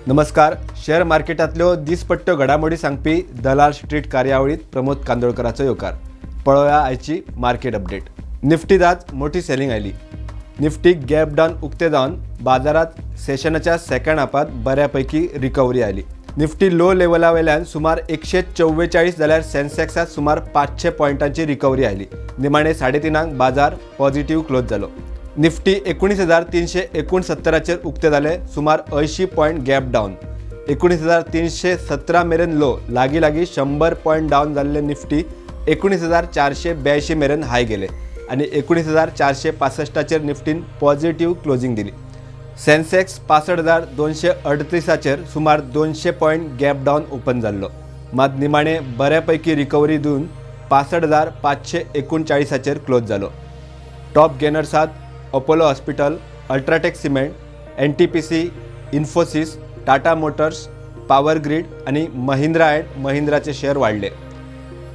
नमस्कार. शेअर मार्केटातल्यो दिसपट्ट्यो घडामोडी सांगपी दलाल स्ट्रीट कार्यावळीत प्रमोद कांदोळकराचो येवकार. पळोवया आयची मार्केट अपडेट. निफ्टीत आज मोठी selling oily. Nifty gap down उक्ते जावन बाजारात सेशनाच्या सेकंड हाफात बऱ्यापैकी रिकव्हरी आयली. निफ्टी लो लेवला वयल्यान सुमार 144 जाल्यार सेन्सेक्सात सुमार 500 पॉयंटांची रिकव्हरी आयली. निमाणे 3:30 बाजार पॉझिटिव्ह क्लोज जालो. निफ्टी 19,369चेर उक्ते जाले. सुमार 80 पॉयंट गॅप डाऊन. 19,317 मेरेन लो लागी 100 पॉयंट डाऊन जाल्ले निफ्टी 19,482 मेरेन हाय गेले आणि 19,465चेर निफ्टीन पॉझिटिव्ह क्लोजिंग दिली. सेन्सेक्स 65,238चेर सुमार 200 पॉयंट गॅप डाऊन ओपन जाल्लो. मात निमाणे बऱ्यापैकी रिकव्हरी दिवन 65,539चेर क्लोज जालो. टॉप गेनर्सात Apollo hospital, UltraTech cement, NTPC, Infosys, Tata motors, power grid आणि महिंद्रा अँड महिंद्राचे शेअर वाढले.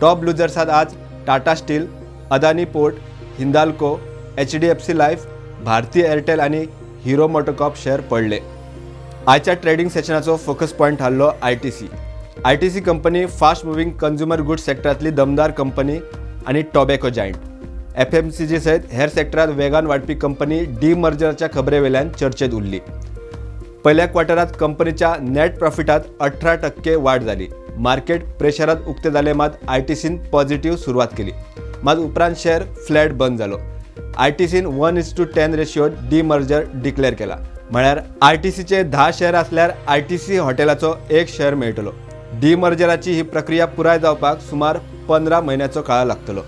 टॉप लुजर्सात आज Tata steel, Adani port, Hindalco, HDFC life, Bharti Airtel आणि हिरो मोटोकॉर्प शेअर पडले. आजच्या ट्रेडिंग सेशनाचो फोकस पॉईंट थारलो ITC कंपनी फास्ट मुव्हिंग कन्झ्युमर गुड्स सेक्टरातली दमदार कंपनी आणि टॉबॅको जायंट. FMCG सहित हेर सेक्टरात वेगान वाढपी कंपनी डीमर्जरच्या खबरे वेल्यान चर्चेत उरली. पहिल्या क्वार्टरात कंपनीच्या नेट प्रॉफिटात 18% वाढ झाली. मार्केट प्रेशरात उक्ते जाले मात ITCन पॉझिटिव्ह सुरुवात केली. मात उपरांत शेअर फ्लॅट बंद जालो. ITCन 1:10 रेशियोत डीमर्जर डिक्लेअर केला. म्हळ्यार ITCचे 10 शेअर असल्यार ITC हॉटेलाचो 1 शेअर मेळटलो. डीमर्जराची ही प्रक्रिया पुराय जावपाक सुमार 15 महिन्याचो काळ लागतलो.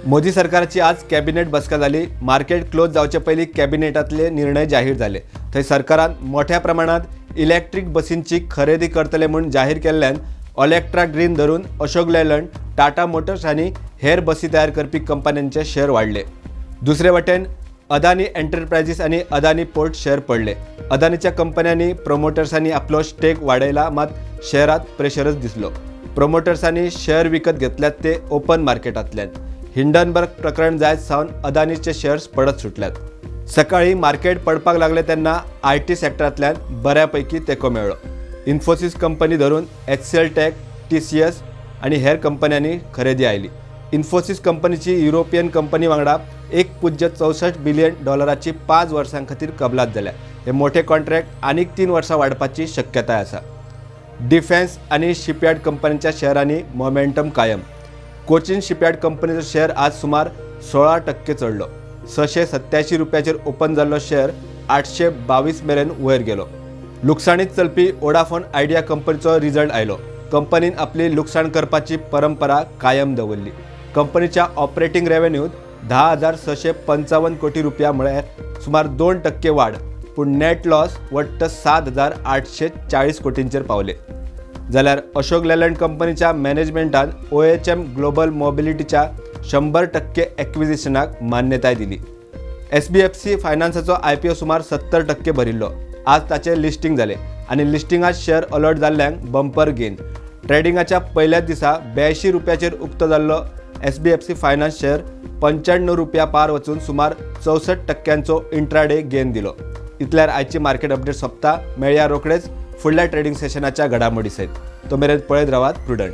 मोदी सरकारची आज कॅबिनेट बसका जाली. मार्केट क्लोज जावचे पयलीं कॅबिनेटातले निर्णय जाहीर झाले. थंय सरकारान मोठ्या प्रमाणात इलेक्ट्रिक बसींची खरेदी करतले म्हणून जाहीर केल्ल्यान ऑलेक्ट्रा ग्रीन धरून अशोक लेलंड, टाटा मोटर्स आणि हेर बसी तयार करपी कंपन्यांचे शेअर वाढले. दुसरे वटेन अदानी एंटरप्राइजेस आणि अदानी पोर्ट शेअर पडले. अदानीच्या कंपन्यांनी प्रमोटर्सांनी आपलो स्टेक वाडयला मात शेअरात प्रेशरच दिसलो. प्रमोटर्सांनी शेअर विकत घेतल्यात ते ओपन मार्केटांतल्यान. हिंडनबर्ग प्रकरण जायत सावन अदानीचे शेअर्स पडत सुटल्यात. सकाळी मार्केट पडपाक लागले तेन्ना IT सेक्टरांतल्यान बऱ्यापैकी तेको मेळ्ळो. इन्फोसिस कंपनी धरून HCL टेक, TCS आणि हेर कंपन्यांनी खरेदी आयली. इन्फोसिस कंपनीची युरोपियन कंपनी वांगडा $1.64 बिलियन 5 वर्सां खातीर कबलात जाल्या. हे मोठे कॉन्ट्रॅक्ट आनीक 3 वर्सां वाडपाची शक्यताय आसा. डिफेन्स आणि शिपयार्ड कंपनीच्या शेअरांनी मोमेंटम कायम. कोचीन शिपयार्ड कंपनीचो शेअर आज सुमार 16% चढलो. ₹687चेर ओपन जाल्लो शेअर 822 मेरेन वयर गेलो. लुकसाणीत चलपी वोडाफोन आयडिया कंपनीचो रिझल्ट आयलो. कंपनीन आपली लुकसाण करपाची परंपरा कायम दवरली. कंपनीच्या ऑपरेटिंग रेव्हेन्यूत 10,655 कोटी रुपया म्हळ्यार सुमार 2% वाढ, पूण नेट लॉस वट्ट 7,840 कोटींचेर पावले. जाल्यार अशोक लेलंड कंपनीच्या मॅनेजमेंटान OHM ग्लोबल मोबिलिटीच्या 100% एक्विजिशनाक मान्यताय दिली. SBFC फायनान्साचो IPO सुमार 70% भरिल्लो. आज ताचे लिस्टिंग जाले आणि लिस्टिंगात शेअर अलर्ट जाल्ल्यांक बंपर गेन. ट्रेडिंगाच्या पहिल्याच दिसा ₹82चेर उक्तो जाल्लो SBFC फायनान्स शेअर ₹95 पार वचून सुमार 64%चो इंट्राडे गेन दिलो. इतल्यार आयची मार्केट अपडेट सोंपता. मेळया रोखडेच फुडल्या ट्रेडिंग सेशनाच्या घडामोडी सयत. तो मेरेन पळयत रावात प्रुडंट.